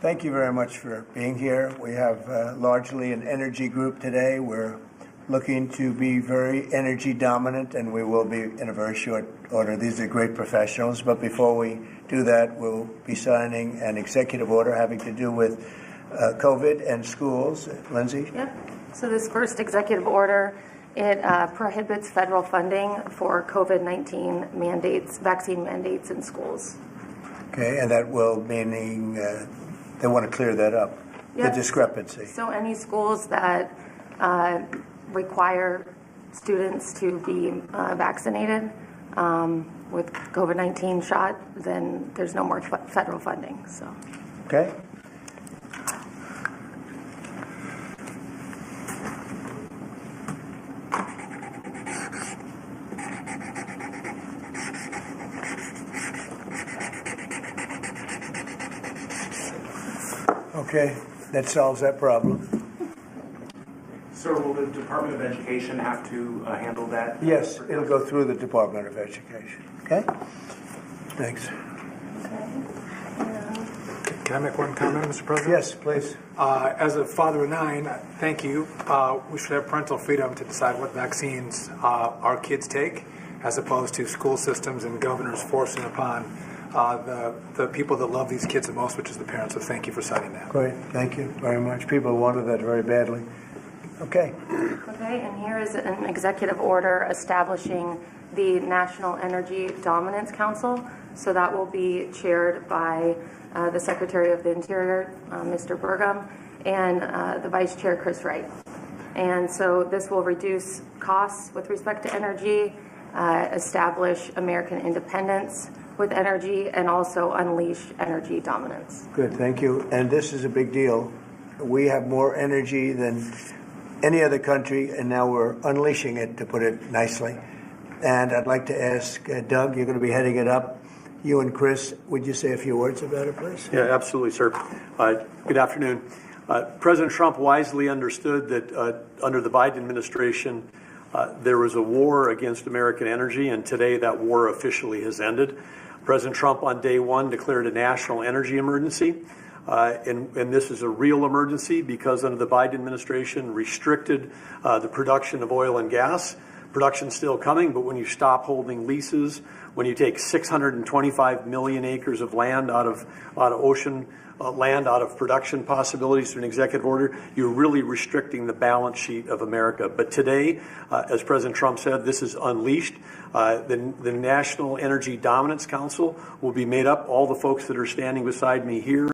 Thank you very much for being here. We have largely an energy group today. We're looking to be very energy dominant, and we will be in a very short order. These are great professionals, but before we do that, we'll be signing an executive order having to do with COVID and schools. Lindsay? Yep. So this first executive order, it prohibits federal funding for COVID-19 mandates, vaccine mandates in schools. Okay, and that will meaning they want to clear that up, Yep. the discrepancy. So any schools that require students to be vaccinated with COVID-19 shot, then there's no more federal funding. So. Okay. Okay, that solves that problem. Sir, will the Department of Education have to handle that? Yes, it'll go through the Department of Education. Okay? Thanks. Can I make one comment, Mr. President? Yes, please. As a father of 9, thank you. We should have parental freedom to decide what vaccines our kids take, as opposed to school systems and governors forcing upon the people that love these kids the most, which is the parents. So thank you for citing that. Great, thank you very much. People wanted that very badly. Okay. Okay, and here is an executive order establishing the National Energy Dominance Council. So that will be chaired by the Secretary of the Interior, Mr. Burgum, and the Vice Chair, Chris Wright. And so this will reduce costs with respect to energy, establish American independence with energy, and also unleash energy dominance. Good, thank you. And this is a big deal. We have more energy than any other country, and now we're unleashing it, to put it nicely. And I'd like to ask Doug, you're going to be heading it up. You and Chris, would you say a few words about it, please? Yeah, absolutely, sir. Good afternoon. President Trump wisely understood that under the Biden administration, there was a war against American energy, and today that war officially has ended. President Trump on day one declared a national energy emergency. And this is a real emergency because under the Biden administration restricted the production of oil and gas. Production's still coming, but when you stop holding leases, when you take 625 million acres of land out of ocean land, out of production possibilities through an executive order, you're really restricting the balance sheet of America. But today, as President Trump said, this is unleashed. The National Energy Dominance Council will be made up, all the folks that are standing beside me here,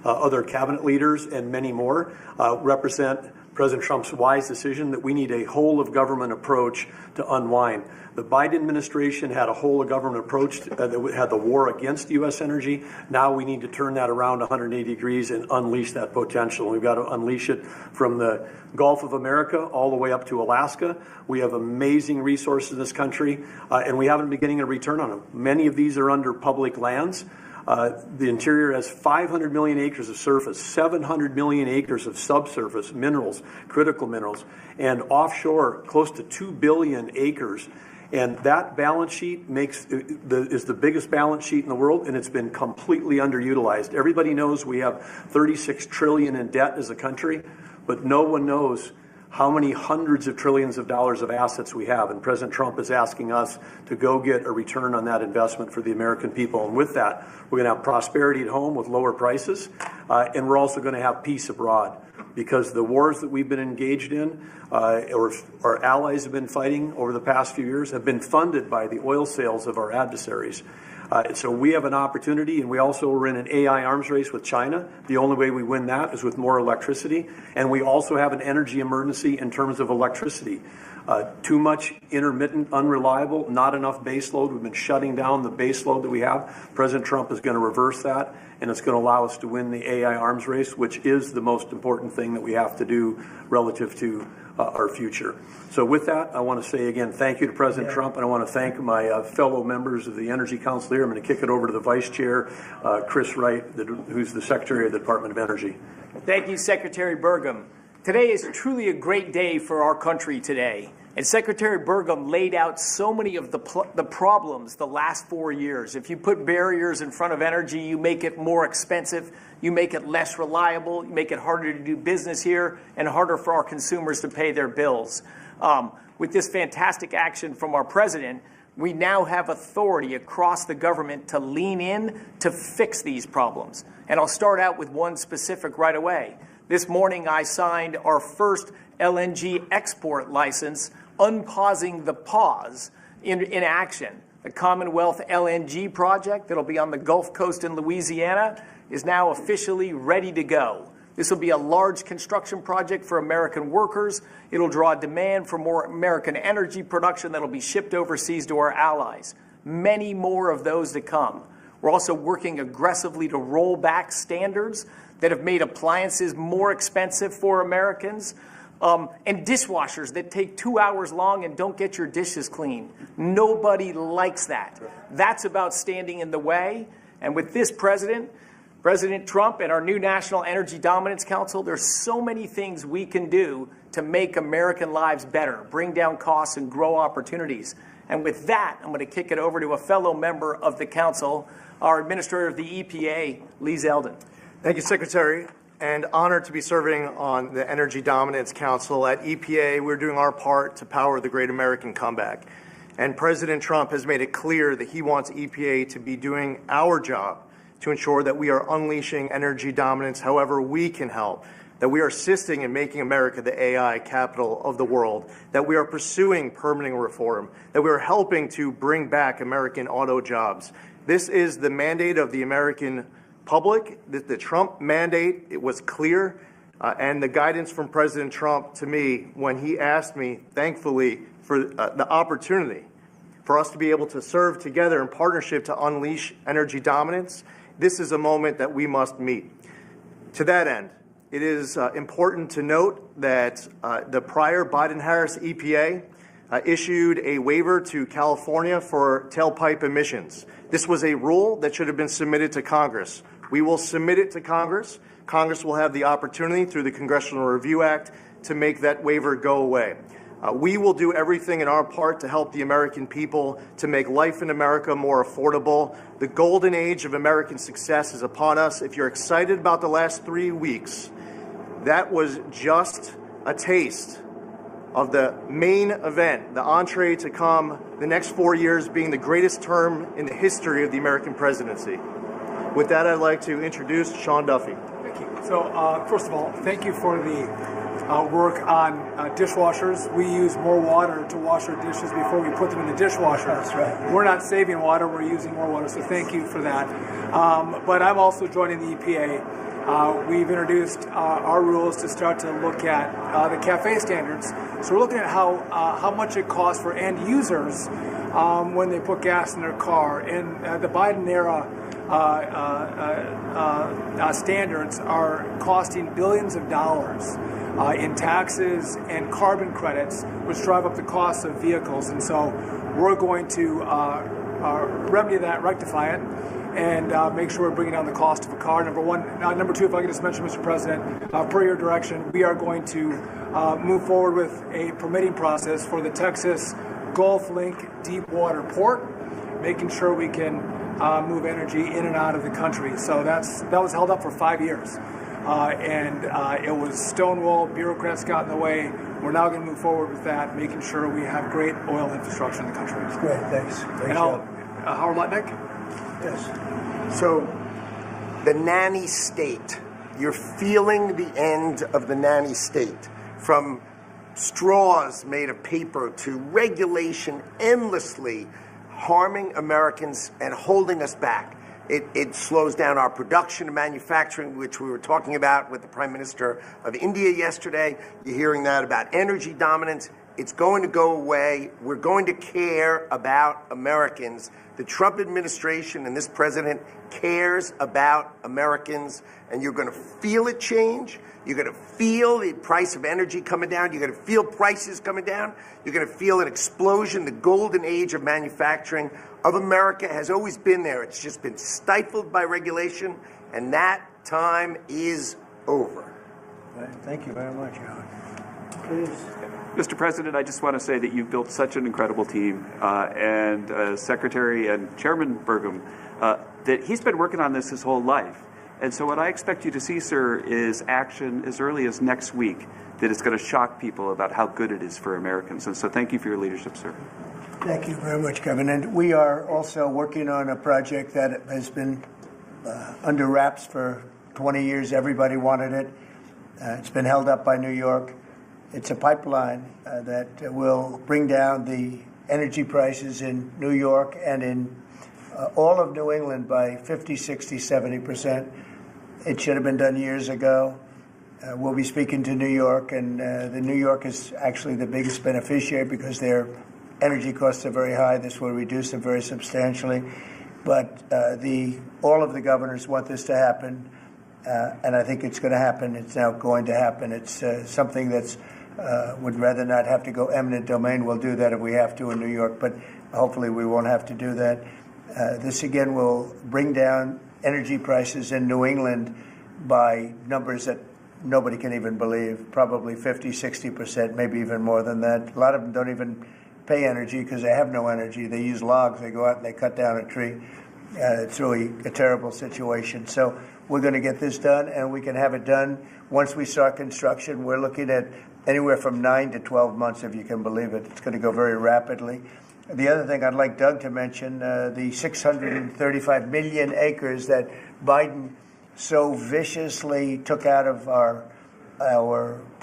other cabinet leaders, and many more, represent President Trump's wise decision that we need a whole-of-government approach to unwind. The Biden administration had a whole-of-government approach that had the war against U.S. energy. Now we need to turn that around 180 degrees and unleash that potential. We've got to unleash it from the Gulf of America all the way up to Alaska. We have amazing resources in this country, and we haven't been getting a return on them. Many of these are under public lands. The interior has 500 million acres of surface, 700 million acres of subsurface minerals, critical minerals, and offshore close to 2 billion acres. And that balance sheet is the biggest balance sheet in the world, and it's been completely underutilized. Everybody knows we have 36 trillion in debt as a country, but no one knows how many hundreds of trillions of dollars of assets we have. And President Trump is asking us to go get a return on that investment for the American people. And with that, we're going to have prosperity at home with lower prices, and we're also going to have peace abroad. Because the wars that we've been engaged in, or our allies have been fighting over the past few years, have been funded by the oil sales of our adversaries. So we have an opportunity, and we also are in an AI arms race with China. The only way we win that is with more electricity. And we also have an energy emergency in terms of electricity. Too much intermittent, unreliable, not enough base load. We've been shutting down the base load that we have. President Trump is going to reverse that, and it's going to allow us to win the AI arms race, which is the most important thing that we have to do relative to our future. So with that, I want to say again, thank you to President Trump, and I want to thank my fellow members of the Energy Council here. I'm going to kick it over to the Vice Chair, Chris Wright, who's the Secretary of the Department of Energy. Thank you, Secretary Burgum. Today is truly a great day for our country today. And Secretary Burgum laid out so many of the problems the last 4 years. If you put barriers in front of energy, you make it more expensive, you make it less reliable, you make it harder to do business here, and harder for our consumers to pay their bills. With this fantastic action from our president, we now have authority across the government to lean in to fix these problems. And I'll start out with one specific right away. This morning, I signed our first LNG export license, unpausing the pause in action. The Commonwealth LNG project that'll be on the Gulf Coast in Louisiana is now officially ready to go. This will be a large construction project for American workers. It'll draw demand for more American energy production that'll be shipped overseas to our allies. Many more of those to come. We're also working aggressively to roll back standards that have made appliances more expensive for Americans, and dishwashers that take 2 hours long and don't get your dishes clean. Nobody likes that. That's about standing in the way. And with this President Trump and our new National Energy Dominance Council, there's so many things we can do to make American lives better, bring down costs, and grow opportunities. And with that, I'm going to kick it over to a fellow member of the council, our Administrator of the EPA, Lee Zeldin. Thank you, Secretary, and honored to be serving on the Energy Dominance Council. At EPA, we're doing our part to power the great American comeback. And President Trump has made it clear that he wants EPA to be doing our job to ensure that we are unleashing energy dominance however we can help, that we are assisting in making America the AI capital of the world, that we are pursuing permitting reform, that we are helping to bring back American auto jobs. This is the mandate of the American public. The Trump mandate, it was clear, and the guidance from President Trump to me when he asked me, thankfully, for the opportunity for us to be able to serve together in partnership to unleash energy dominance. This is a moment that we must meet. To that end, it is important to note that the prior Biden-Harris EPA issued a waiver to California for tailpipe emissions. This was a rule that should have been submitted to Congress. We will submit it to Congress. Congress will have the opportunity through the Congressional Review Act to make that waiver go away. We will do everything in our part to help the American people to make life in America more affordable. The golden age of American success is upon us. If you're excited about the last 3 weeks, that was just a taste of the main event, the entree to come, the next 4 years being the greatest term in the history of the American presidency. With that, I'd like to introduce Sean Duffy. Thank you. So, first of all, thank you for the work on dishwashers. We use more water to wash our dishes before we put them in the dishwasher. That's right. We're not saving water, we're using more water, so thank you for that. But I'm also joining the EPA. We've introduced our rules to start to look at the CAFE standards. So we're looking at how much it costs for end users when they put gas in their car. And the Biden era standards are costing billions of dollars in taxes and carbon credits, which drive up the cost of vehicles. And so we're going to remedy that, rectify it, and make sure we're bringing down the cost of a car, number one. Number two, if I could just mention, Mr. President, per your direction, we are going to move forward with a permitting process for the Texas Gulf Link deep water port, making sure we can move energy in and out of the country. So that was held up for 5 years. And it was stonewalled, bureaucrats got in the way. We're now going to move forward with that, making sure we have great oil infrastructure in the country. Great, thanks. And Howard Lutnick? Yes. So, the nanny state, you're feeling the end of the nanny state, from straws made of paper to regulation endlessly harming Americans and holding us back. It slows down our production and manufacturing, which we were talking about with the Prime Minister of India yesterday. You're hearing that about energy dominance. It's going to go away. We're going to care about Americans. The Trump administration and this president cares about Americans, and you're going to feel it change. You're going to feel the price of energy coming down. You're going to feel prices coming down. You're going to feel an explosion. The golden age of manufacturing of America has always been there. It's just been stifled by regulation, and that time is over. Thank you very much, Howard. Please. Mr. President, I just want to say that you've built such an incredible team, and Secretary and Chairman Burgum, that he's been working on this his whole life. And so what I expect you to see, sir, is action as early as next week that is going to shock people about how good it is for Americans. And so thank you for your leadership, sir. Thank you very much, Kevin. And we are also working on a project that has been under wraps for 20 years. Everybody wanted it. It's been held up by New York. It's a pipeline that will bring down the energy prices in New York and in all of New England by 50, 60, 70%. It should have been done years ago. We'll be speaking to New York, and the New York is actually the biggest beneficiary because their energy costs are very high. This will reduce them very substantially. But all of the governors want this to happen, and I think it's going to happen. It's now going to happen. It's something that's would rather not have to go eminent domain. We'll do that if we have to in New York, but hopefully we won't have to do that. This again will bring down energy prices in New England by numbers that nobody can even believe, probably 50, 60%, maybe even more than that. A lot of them don't even pay energy because they have no energy. They use logs. They go out and they cut down a tree. It's really a terrible situation. So we're going to get this done, and we can have it done once we start construction. We're looking at anywhere from 9 to 12 months, if you can believe it. It's going to go very rapidly. The other thing I'd like Doug to mention, the 635 million acres that Biden so viciously took out of our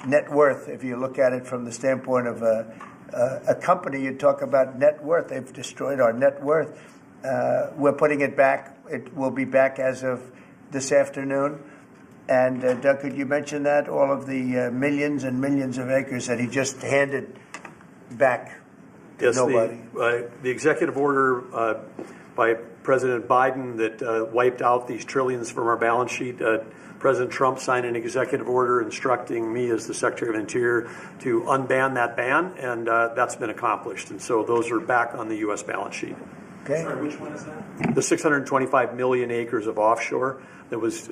net worth. If you look at it from the standpoint of a company, you talk about net worth. They've destroyed our net worth. We're putting it back. It will be back as of this afternoon. And Doug, could you mention that? All of the millions and millions of acres that he just handed back to nobody. The executive order by President Biden that wiped out these trillions from our balance sheet. President Trump signed an executive order instructing me as the Secretary of Interior to unban that ban, and that's been accomplished. And so those are back on the U.S. balance sheet. Okay. Sorry, which one is that? The 625 million acres of offshore that was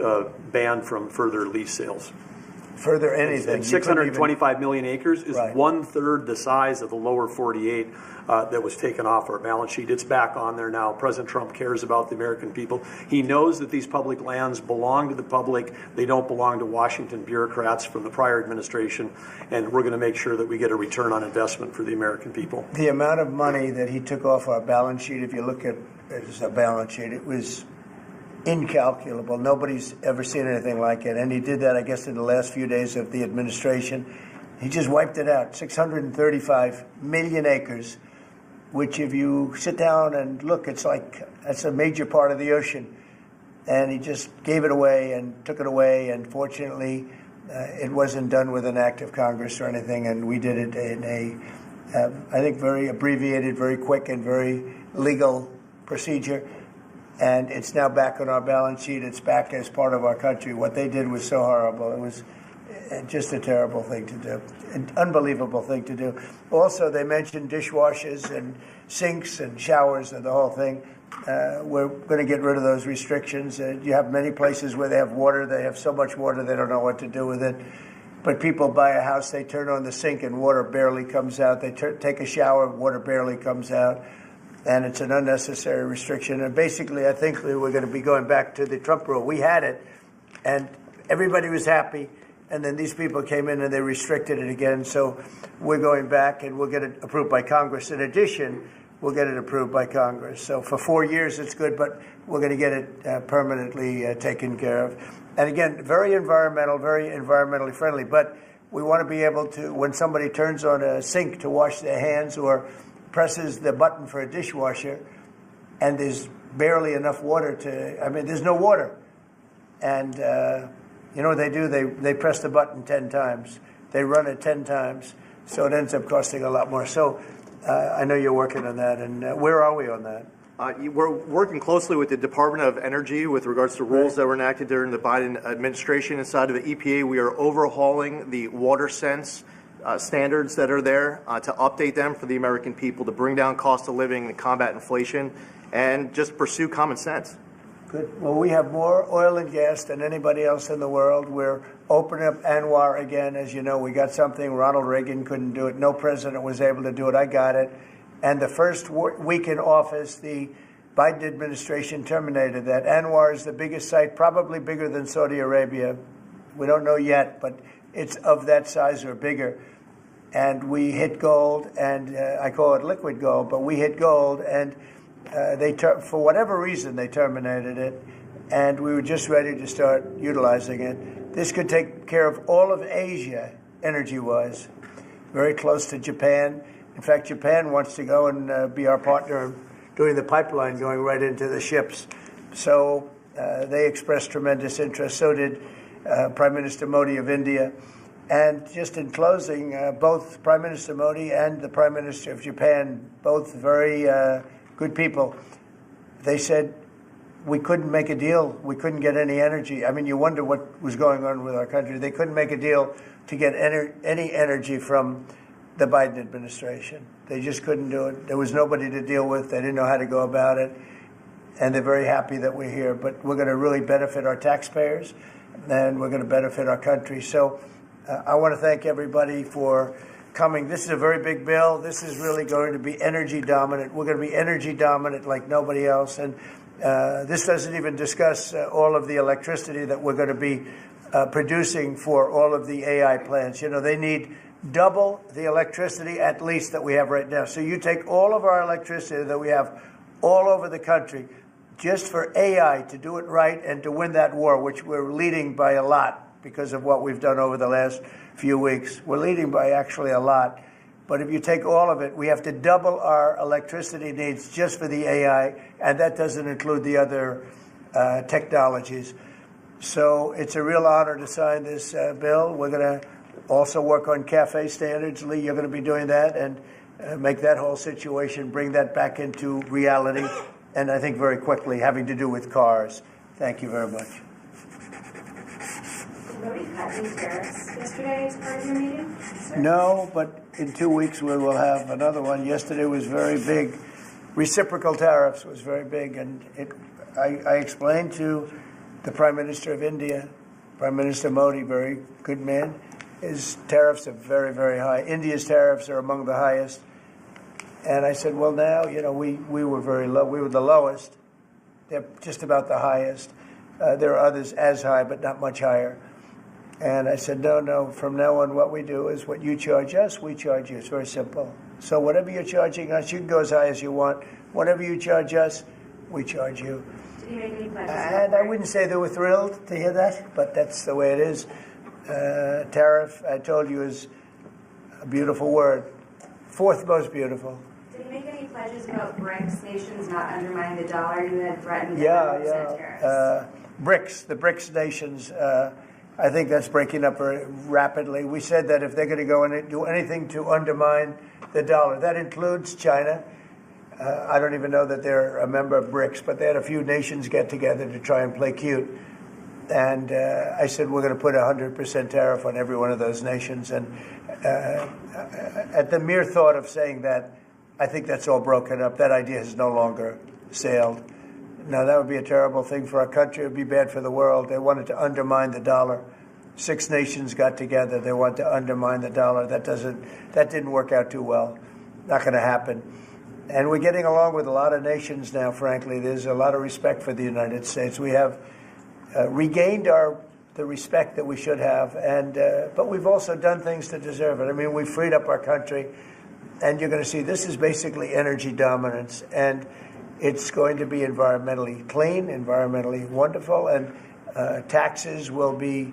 banned from further lease sales. Further anything. And 625 million acres is Right. 1/3 the size of the lower 48 that was taken off our balance sheet. It's back on there now. President Trump cares about the American people. He knows that these public lands belong to the public. They don't belong to Washington bureaucrats from the prior administration. And we're going to make sure that we get a return on investment for the American people. The amount of money that he took off our balance sheet, if you look at it as a balance sheet, it was incalculable. Nobody's ever seen anything like it. And he did that, I guess, in the last few days of the administration. He just wiped it out. 635 million acres, which if you sit down and look, it's like that's a major part of the ocean. And he just gave it away and took it away. And fortunately, it wasn't done with an act of Congress or anything. And we did it in a, I think, very abbreviated, very quick, and very legal procedure. And it's now back on our balance sheet. It's back as part of our country. What they did was so horrible. It was just a terrible thing to do, an unbelievable thing to do. Also, they mentioned dishwashers and sinks and showers and the whole thing. We're going to get rid of those restrictions. You have many places where they have water. They have so much water they don't know what to do with it. But people buy a house, they turn on the sink and water barely comes out. They take a shower, water barely comes out. And it's an unnecessary restriction. And basically, I think we're going to be going back to the Trump rule. We had it, and everybody was happy. And then these people came in and they restricted it again. So we're going back, and we'll get it approved by Congress. In addition, we'll get it approved by Congress. So for 4 years, it's good, but we're going to get it permanently taken care of. And again, very environmentally friendly. But we want to be able to, when somebody turns on a sink to wash their hands or presses the button for a dishwasher, and there's barely enough water there's no water. And you know what they do? They press the button 10 times. They run it 10 times. So it ends up costing a lot more. So I know you're working on that. And where are we on that? We're working closely with the Department of Energy with regards to rules that were enacted during the Biden administration. Inside of the EPA, we are overhauling the WaterSense standards that are there to update them for the American people, to bring down cost of living and combat inflation, and just pursue common sense. Good. Well, we have more oil and gas than anybody else in the world. We're opening up ANWR again. As you know, we got something. Ronald Reagan couldn't do it. No president was able to do it. I got it. And the first week in office, the Biden administration terminated that. ANWR is the biggest site, probably bigger than Saudi Arabia. We don't know yet, but it's of that size or bigger. And we hit gold, and I call it liquid gold, but we hit gold, and for whatever reason, they terminated it, and we were just ready to start utilizing it. This could take care of all of Asia, energy-wise, very close to Japan. In fact, Japan wants to go and be our partner doing the pipeline going right into the ships. So they expressed tremendous interest. So did Prime Minister Modi of India. And just in closing, both Prime Minister Modi and the Prime Minister of Japan, both very good people, they said we couldn't make a deal. We couldn't get any energy. I mean, you wonder what was going on with our country. They couldn't make a deal to get any energy from the Biden administration. They just couldn't do it. There was nobody to deal with. They didn't know how to go about it. And they're very happy that we're here. But we're going to really benefit our taxpayers, and we're going to benefit our country. So I want to thank everybody for coming. This is a very big bill. This is really going to be energy dominant. We're going to be energy dominant like nobody else. And this doesn't even discuss all of the electricity that we're going to be producing for all of the AI plants. You know, they need double the electricity at least that we have right now. So you take all of our electricity that we have all over the country just for AI to do it right and to win that war, which we're leading by a lot because of what we've done over the last few weeks. We're leading by actually a lot. But if you take all of it, we have to double our electricity needs just for the AI, and that doesn't include the other technologies. So it's a real honor to sign this bill. We're going to also work on CAFE standards. Lee, you're going to be doing that and make that whole situation, bring that back into reality, and I think very quickly, having to do with cars. Thank you very much. Nobody cut any tariffs yesterday as part of your meeting? No, but in 2 weeks we will have another one. Yesterday was very big. Reciprocal tariffs was very big, and I explained to the Prime Minister of India, Prime Minister Modi, very good man, his tariffs are very, very high. India's tariffs are among the highest. And I said, well, now, you know, we were very low. We were the lowest. They're just about the highest. There are others as high, but not much higher. And I said, no, from now on, what we do is what you charge us, we charge you. It's very simple. So whatever you're charging us, you can go as high as you want. Whatever you charge us, we charge you. Did you make any pledges? And I wouldn't say they were thrilled to hear that, but that's the way it is. Tariff, I told you, is a beautiful word. Fourth most beautiful. Did you make any pledges about BRICS nations not undermining the dollar? You had threatened 100% Yeah. tariffs. The BRICS nations, I think that's breaking up very rapidly. We said that if they're going to go and do anything to undermine the dollar, that includes China. I don't even know that they're a member of BRICS, but they had a few nations get together to try and play cute. And I said, we're going to put 100% tariff on every one of those nations. And at the mere thought of saying that, I think that's all broken up. That idea has no longer sailed. Now, that would be a terrible thing for our country. It would be bad for the world. They wanted to undermine the dollar. 6 nations got together. They want to undermine the dollar. That didn't work out too well. Not going to happen. And we're getting along with a lot of nations now, frankly. There's a lot of respect for the United States. We have regained the respect that we should have, but we've also done things to deserve it. I mean, we freed up our country, and you're going to see this is basically energy dominance, and it's going to be environmentally clean, environmentally wonderful, and taxes will be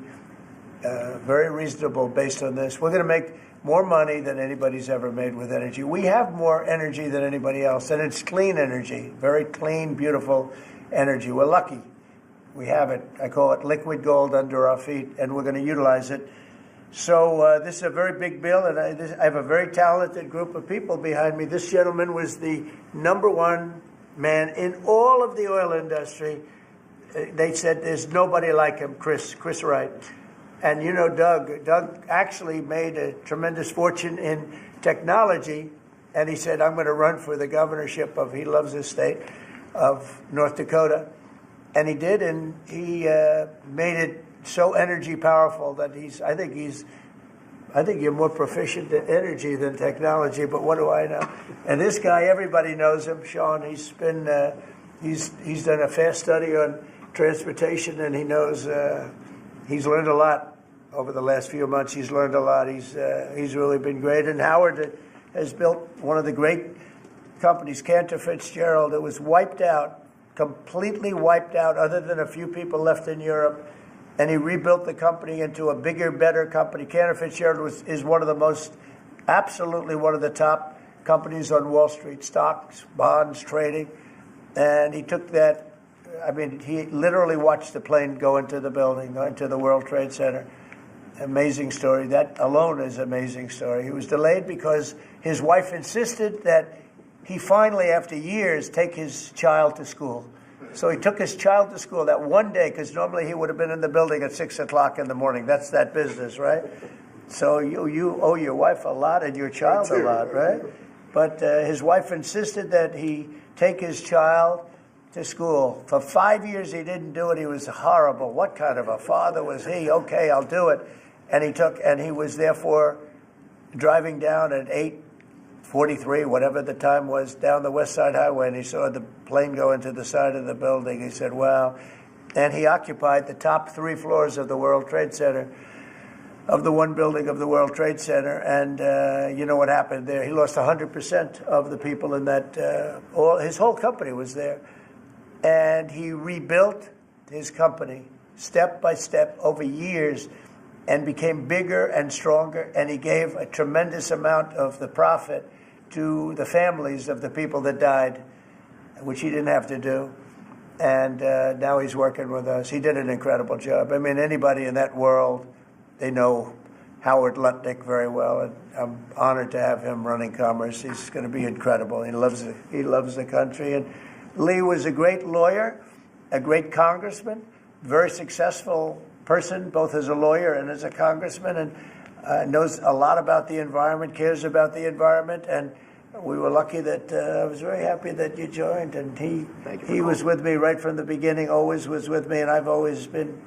very reasonable based on this. We're going to make more money than anybody's ever made with energy. We have more energy than anybody else, and it's clean energy, very clean, beautiful energy. We're lucky. We have it. I call it liquid gold under our feet, and we're going to utilize it. So this is a very big bill, and I have a very talented group of people behind me. This gentleman was the #1 man in all of the oil industry. They said there's nobody like him, Chris Wright. And you know Doug. Doug actually made a tremendous fortune in technology, and he said, I'm going to run for the governorship of, he loves this state, of North Dakota. And he did, and he made it so energy powerful that I think you're more proficient in energy than technology, but what do I know? And this guy, everybody knows him, Sean. He's done a fast study on transportation, and he knows, he's learned a lot over the last few months. He's learned a lot. He's really been great. And Howard has built one of the great companies, Cantor Fitzgerald. It was wiped out, completely wiped out, other than a few people left in Europe. And he rebuilt the company into a bigger, better company. Cantor Fitzgerald is one of the most, absolutely one of the top companies on Wall Street, stocks, bonds, trading. And he took that, I mean, he literally watched the plane go into the building, go into the World Trade Center. Amazing story. That alone is an amazing story. He was delayed because his wife insisted that he finally, after years, take his child to school. So he took his child to school that one day, because normally he would have been in the building at 6 o'clock in the morning. That's that business, right? So you owe your wife a lot and your child a lot, right? But his wife insisted that he take his child to school. For 5 years he didn't do it. He was horrible. What kind of a father was he? Okay, I'll do it. And he was therefore driving down at 8:43, whatever the time was, down the West Side Highway, and he saw the plane go into the side of the building. He said, wow. And he occupied the top 3 floors of the World Trade Center, of the one building of the World Trade Center. And you know what happened there? He lost 100% of the people in that, his whole company was there. And he rebuilt his company step by step over years and became bigger and stronger. And he gave a tremendous amount of the profit to the families of the people that died, which he didn't have to do. And now he's working with us. He did an incredible job. I mean, anybody in that world, they know Howard Lutnick very well, and I'm honored to have him running Commerce. He's going to be incredible. He loves the country. And Lee was a great lawyer, a great congressman, very successful person, both as a lawyer and as a congressman, and knows a lot about the environment, cares about the environment. And we were lucky that I was very happy that you joined. And he was with me right from the beginning, always was with me, and I've always been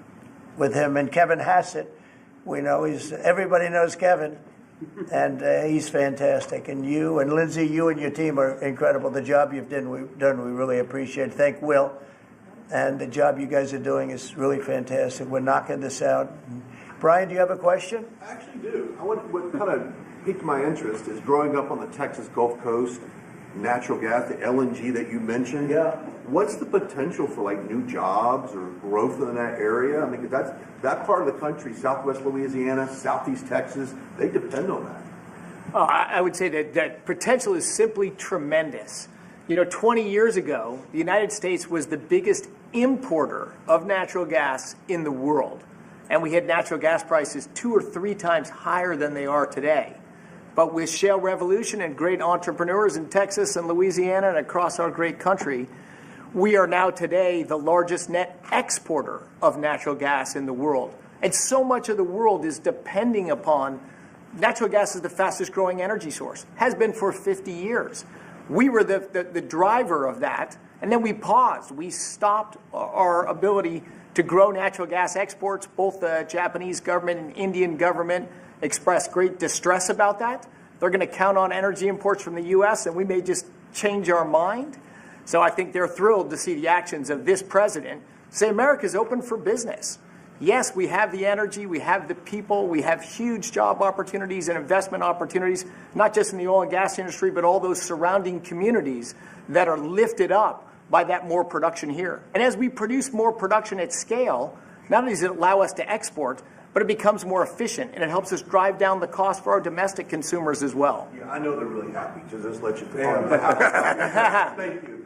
with him. And Kevin Hassett, we know everybody knows Kevin, and he's fantastic. And you and Lindsay, you and your team are incredible. The job you've done, we really appreciate. Thank Will. And the job you guys are doing is really fantastic. We're knocking this out. Brian, do you have a question? I actually do. What kind of piqued my interest is growing up on the Texas Gulf Coast, natural gas, the LNG that you mentioned. Yeah. What's the potential for like new jobs or growth in that area? I mean, that part of the country, Southwest Louisiana, Southeast Texas, they depend on that. Oh, I would say that potential is simply tremendous. 20 years ago, the United States was the biggest importer of natural gas in the world. And we had natural gas prices 2 or 3 times higher than they are today. But with shale revolution and great entrepreneurs in Texas and Louisiana and across our great country, we are now today the largest net exporter of natural gas in the world. And so much of the world is depending upon natural gas is the fastest growing energy source, has been for 50 years. We were the driver of that, and then we paused. We stopped our ability to grow natural gas exports. Both the Japanese government and Indian government expressed great distress about that. They're going to count on energy imports from the U.S., and we may just change our mind. So I think they're thrilled to see the actions of this president say America's open for business. Yes, we have the energy, we have the people, we have huge job opportunities and investment opportunities, not just in the oil and gas industry, but all those surrounding communities that are lifted up by that more production here. And as we produce more production at scale, not only does it allow us to export, but it becomes more efficient, and it helps us drive down the cost for our domestic consumers as well. Yeah, I know they're really happy to just let you Thank you.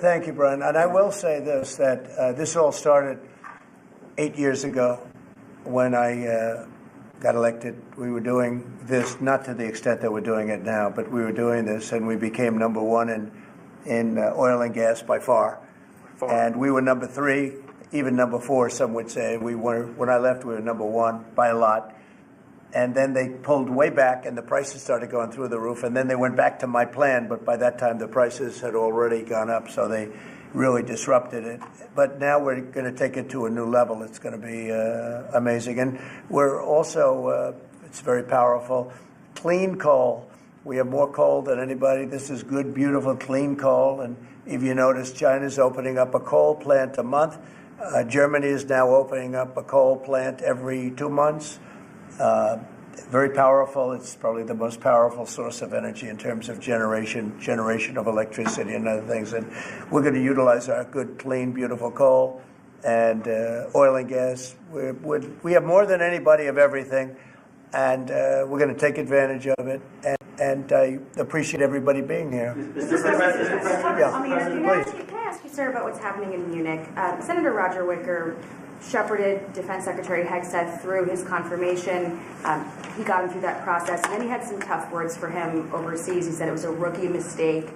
Thank you, Brian. And I will say this, that this all started 8 years ago when I got elected. We were doing this, not to the extent that we're doing it now, but we were doing this, and we became number 1 in oil and gas by far. And we were number 3, even number 4, some would say. When I left, we were number 1 by a lot. And then they pulled way back, and the prices started going through the roof. And then they went back to my plan, but by that time the prices had already gone up. So they really disrupted it. But now we're going to take it to a new level. It's going to be amazing. And we're also, it's very powerful, clean coal. We have more coal than anybody. This is good, beautiful, clean coal. And if you notice, China's opening up a coal plant a month. Germany is now opening up a coal plant every 2 months. Very powerful. It's probably the most powerful source of energy in terms of generation of electricity and other things. And we're going to utilize our good, clean, beautiful coal and oil and gas. We have more than anybody of everything, and we're going to take advantage of it. And I appreciate everybody being here. Mr. President, can I ask you, sir, about what's happening in Munich? Senator Roger Wicker shepherded Defense Secretary Hegseth through his confirmation. He got him through that process, and then he had some tough words for him overseas. He said it was a rookie mistake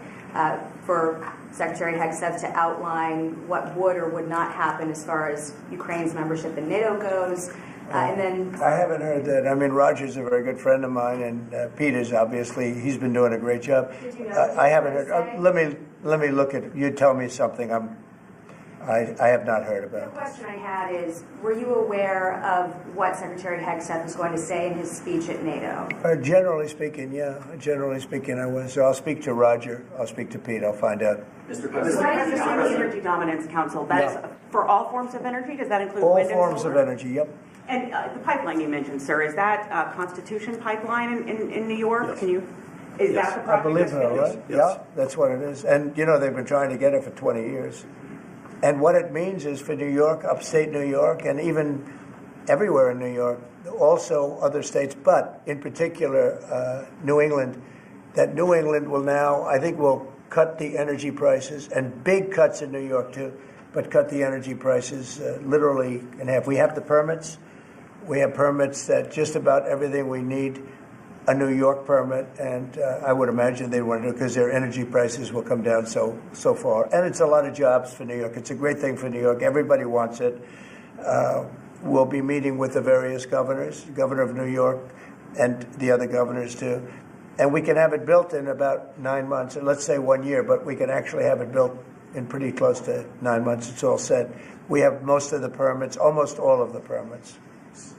for Secretary Hegseth to outline what would or would not happen as far as Ukraine's membership in NATO goes. And then I haven't heard that. I mean, Roger's a very good friend of mine, and Peter's obviously, he's been doing a great job. Did you know I haven't heard. Let me look at it. You tell me something. I have not heard the about. question I had is, were you aware of what Secretary Hegseth was going to say in his speech at NATO? Generally speaking, yeah. Generally speaking, I was. So I'll speak to Roger. I'll speak to Pete. I'll find out. Mr. President, the Energy Dominance Council, that's for all forms of energy? Does that include All wind and solar? forms of energy, yep. And the pipeline you mentioned, sir, is that Constitution Pipeline in New York? Yes. Can you, is that the I project? believe that's so, right? finished? Yeah, that's what it is. And, you know, they've been trying to get it for 20 years. And what it means is for New York, upstate New York, and even everywhere in New York, also other states, but in particular New England, that New England will now, I think, will cut the energy prices, and big cuts in New York too, but cut the energy prices literally in half. We have the permits. We have permits that just about everything we need a New York permit, and I would imagine they want to do because their energy prices will come down so far. And it's a lot of jobs for New York. It's a great thing for New York. Everybody wants it. We'll be meeting with the various governors, Governor of New York, and the other governors too. And we can have it built in about 9 months, and let's say 1 year, but we can actually have it built in pretty close to 9 months. It's all set. We have most of the permits, almost all of the permits.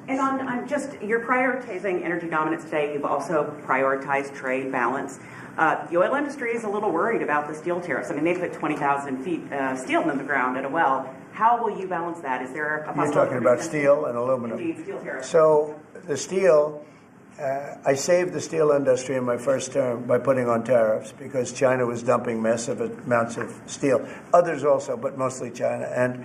And on just, you're prioritizing energy dominance today. You've also prioritized trade balance. The oil industry is a little worried about the steel tariffs. I mean, they put 20,000 feet steel in the ground at a well. How will you balance that? Is there a possibility? You're talking about steel and aluminum. Indeed, steel tariffs. So the steel, I saved the steel industry in my first term by putting on tariffs because China was dumping massive amounts of steel. Others also, but mostly China. And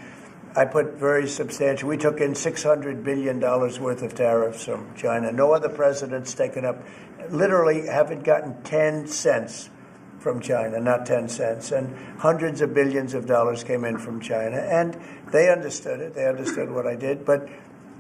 I put very substantial, we took in $600 billion worth of tariffs from China. No other president's taken up, literally haven't gotten 10 cents from China, not 10 cents. And hundreds of billions of dollars came in from China. And they understood it. They understood what I did. But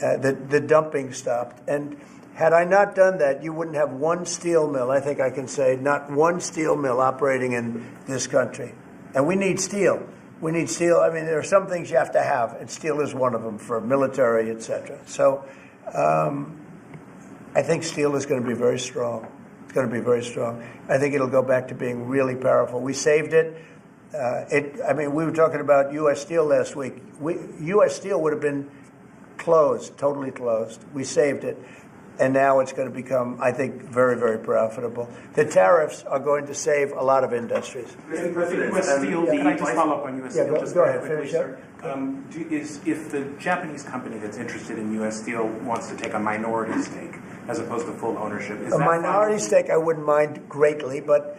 the dumping stopped. And had I not done that, you wouldn't have one steel mill, I think I can say, not one steel mill operating in this country. And we need steel. We need steel. I mean, there are some things you have to have, and steel is one of them for military, etc. So I think steel is going to be very strong. It's going to be very strong. I think it'll go back to being really powerful. We saved it. I mean, we were talking about U.S. Steel last week. U.S. Steel would have been closed, totally closed. We saved it. And now it's going to become, I think, very, very profitable. The tariffs are going to save a lot of industries. Mr. President, U.S. Steel, can I just follow up on U.S. Steel? Go ahead, finish up. If the Japanese company that's interested in U.S. Steel wants to take a minority stake as opposed to full ownership, is a that minority fine? stake I wouldn't mind greatly, but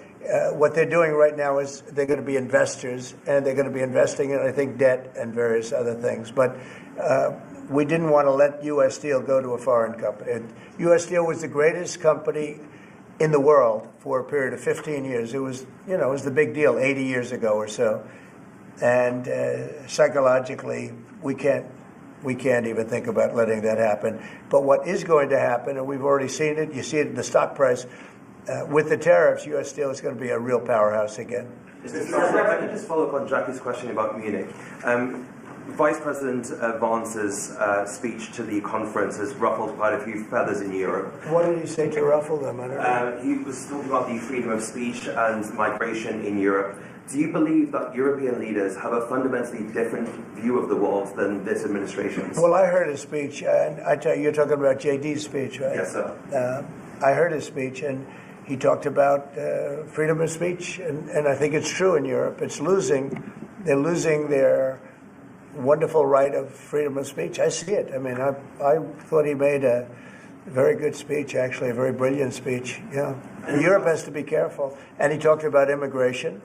what they're doing right now is they're going to be investors, and they're going to be investing in, I think, debt and various other things. But we didn't want to let U.S. Steel go to a foreign company. U.S. Steel was the greatest company in the world for a period of 15 years. It was, you know, it was the big deal 80 years ago or so. And psychologically, we can't even think about letting that happen. But what is going to happen, and we've already seen it, you see it in the stock price, with the tariffs, U.S. Steel is going to be a real powerhouse again. Mr. President, if I could just follow up on Jackie's question about Munich. Vice President Vance's speech to the conference has ruffled quite a few feathers in Europe. What did he say to ruffle them? I don't know. He was talking about the freedom of speech and migration in Europe, Do you believe that European leaders have a fundamentally different view of the world than this administration's? Well, I heard his speech, and I tell you, you're talking about JD's speech, right? Yes, sir. I heard his speech, and he talked about freedom of speech, and I think it's true in Europe. It's losing. They're losing their wonderful right of freedom of speech. I see it. I mean, I thought he made a very good speech, actually, a very brilliant speech. Yeah. Europe has to be careful. And he talked about immigration.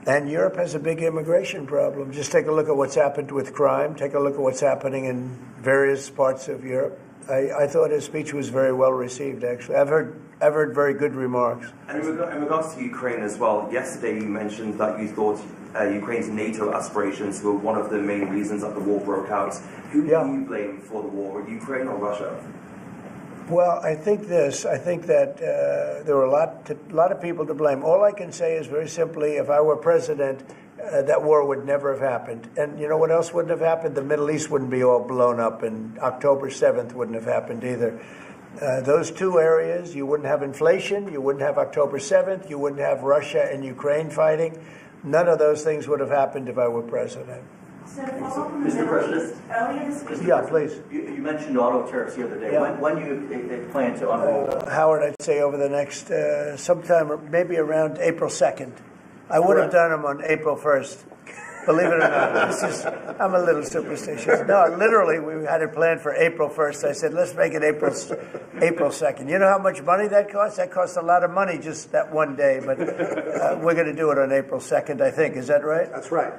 And Europe has a big immigration problem. Just take a look at what's happened with crime. Take a look at what's happening in various parts of Europe. I thought his speech was very well received, actually. I've heard very good remarks. And in regards to Ukraine as well, yesterday you mentioned that you thought Ukraine's NATO aspirations were one of the main reasons that the war broke out. Who do you blame for the war, Ukraine or Russia? Well, I think that there were a lot of people to blame. All I can say is very simply, if I were president, that war would never have happened. And you know what else wouldn't have happened? The Middle East wouldn't be all blown up, and October 7th wouldn't have happened either. Those two areas, you wouldn't have inflation, you wouldn't have October 7th, you wouldn't have Russia and Ukraine fighting. None of those things would have happened if I were president. So to follow up on the Middle East, earlier this week... Yeah, please. You mentioned auto tariffs the other day. Yeah. When do you plan to unroll? Howard, I'd say over the next, sometime, maybe around April 2nd. I would have done them on April 1st. Believe it or not. I'm a little superstitious. No, literally, we had it planned for April 1st. I said, let's make it April 2nd. You know how much money that costs? That costs a lot of money just that one day. But we're going to do it on April 2nd, I think. Is that right? That's right.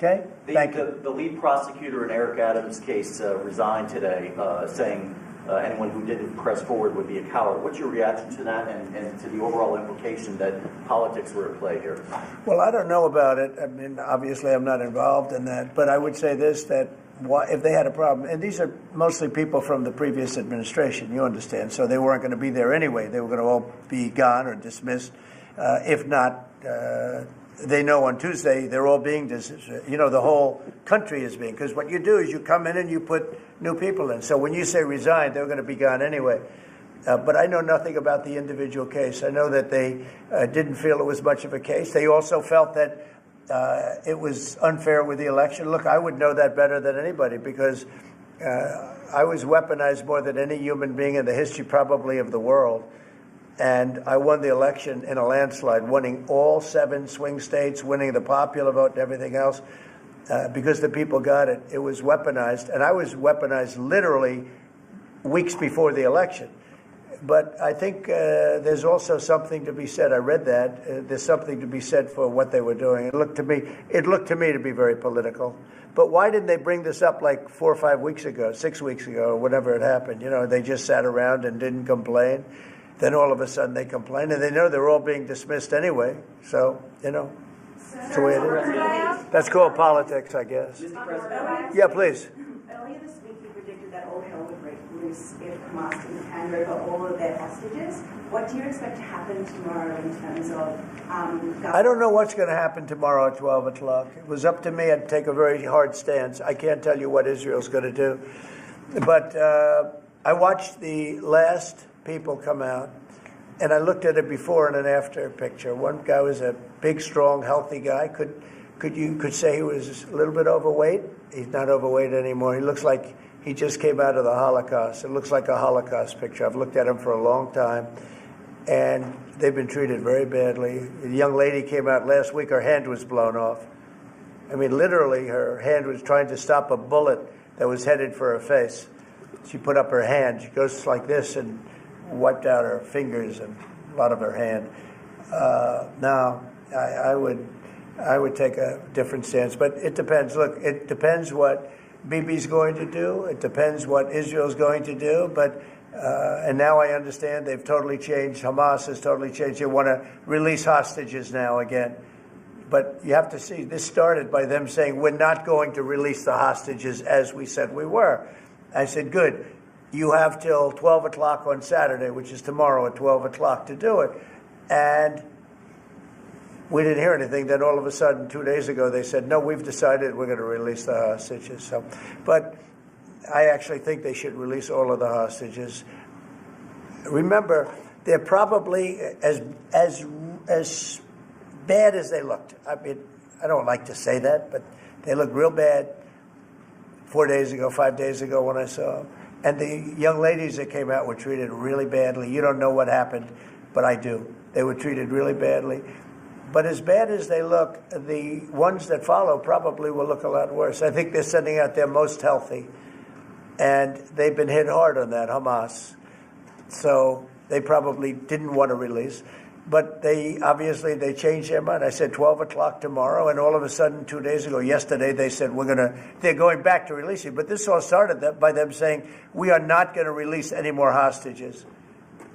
Okay, thank you. The lead prosecutor in Eric Adams' case resigned today, saying anyone who didn't press forward would be a coward. What's your reaction to that and to the overall implication that politics were at play here? Well, I don't know about it. I mean, obviously I'm not involved in that. But I would say this, that if they had a problem, and these are mostly people from the previous administration, you understand, so they weren't going to be there anyway. They were going to all be gone or dismissed. If not, they know on Tuesday they're all being dismissed. You know, the whole country is being, because what you do is you come in and you put new people in. So when you say resign, they're going to be gone anyway. But I know nothing about the individual case. I know that they didn't feel it was much of a case. They also felt that it was unfair with the election. Look, I would know that better than anybody because I was weaponized more than any human being in the history probably of the world. And I won the election in a landslide, winning all 7 swing states, winning the popular vote and everything else, because the people got it. It was weaponized, and I was weaponized literally weeks before the election. But I think there's also something to be said. I read that. There's something to be said for what they were doing. It looked to me to be very political. But why didn't they bring this up like 4 or 5 weeks ago, 6 weeks ago, or whatever it happened? You know, they just sat around and didn't complain. Then all of a sudden they complain, and they know they're all being dismissed anyway. So, you know, that's the way it is. That's called politics, I guess. Yeah, please. Earlier this week, you predicted that all hell would break loose if Hamas didn't hand over all of their hostages. What do you expect to happen tomorrow in terms of... I don't know what's going to happen tomorrow at 12 o'clock. It was up to me. I'd take a very hard stance. I can't tell you what Israel's going to do. But I watched the last people come out, and I looked at a before and an after picture. One guy was a big, strong, healthy guy. You could say he was a little bit overweight. He's not overweight anymore. He looks like he just came out of the Holocaust. It looks like a Holocaust picture. I've looked at him for a long time, and they've been treated very badly. The young lady came out last week. Her hand was blown off. I mean, literally, her hand was trying to stop a bullet that was headed for her face. She put up her hand. She goes like this and wiped out her fingers and a lot of her hand. Now, I would take a different stance, but it depends. Look, it depends what Bibi's going to do. It depends what Israel's going to do. But and now I understand they've totally changed. Hamas has totally changed. They want to release hostages now again. But you have to see, this started by them saying, we're not going to release the hostages as we said we were. I said, good. You have till 12 o'clock on Saturday, which is tomorrow at 12 o'clock to do it. And we didn't hear anything. Then all of a sudden, 2 days ago, they said, no, we've decided we're going to release the hostages. So, but I actually think they should release all of the hostages. Remember, they're probably as bad as they looked. I mean, I don't like to say that, but they looked real bad 4 days ago, 5 days ago when I saw them. And the young ladies that came out were treated really badly. You don't know what happened, but I do. They were treated really badly. But as bad as they look, the ones that follow probably will look a lot worse. I think they're sending out their most healthy. And they've been hit hard on that, Hamas. So they probably didn't want to release. But they changed their mind. I said 12 o'clock tomorrow, and all of a sudden, 2 days ago, yesterday, they said they're going back to releasing. But this all started by them saying, we are not going to release any more hostages.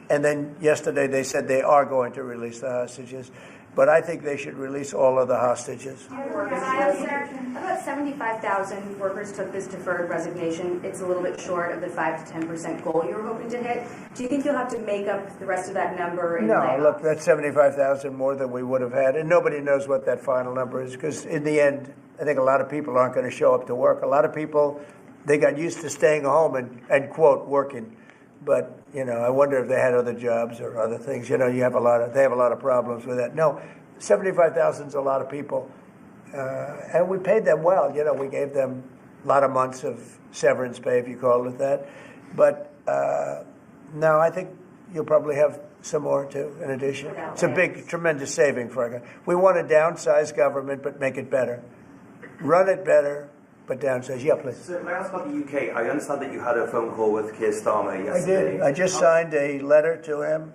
And then yesterday they said they are going to release the hostages. But I think they should release all of the hostages. About 75,000 workers took this deferred resignation. It's a little bit short of the 5 to 10% goal you were hoping to hit. Do you think you'll have to make up the rest of that number in layoffs? No, look, that's 75,000 more than we would have had. And nobody knows what that final number is, because in the end, I think a lot of people aren't going to show up to work. A lot of people, they got used to staying home and quote, working. But, I wonder if they had other jobs or other things. They have a lot of problems with that. No, 75,000 is a lot of people. And we paid them well. We gave them a lot of months of severance pay, if you call it that. But no, I think you'll probably have some more too, in addition. It's a big, tremendous saving for our government. We want to downsize government, but make it better. Run it better. But downstairs, yeah, please. So may I ask about the UK? I understand that you had a phone call with Keir Starmer yesterday. I did. I just signed a letter to him.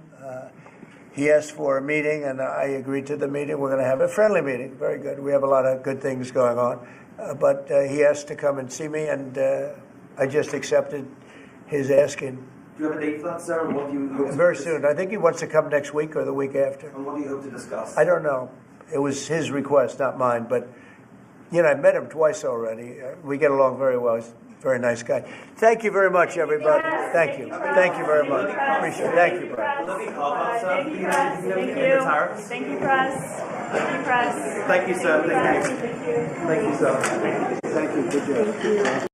He asked for a meeting, and I agreed to the meeting. We're going to have a friendly meeting. Very good. We have a lot of good things going on. But he asked to come and see me, and I just accepted his asking. Do you have a date for that, sir? And what do you hope Very soon. I think he wants to come next week or the week after. And what do you hope to discuss? I don't know. It was his request, not mine. But I've met him twice already. We get along very well. He's a very nice guy. Thank you very much, everybody. Thank you. Thank you very much. Appreciate it. Thank you, Brian. Thank you, press. Thank you. Thank you, press. Thank you, press. Thank you, sir. Thank you. Thank you. Thank you, sir. Thank you. Good job.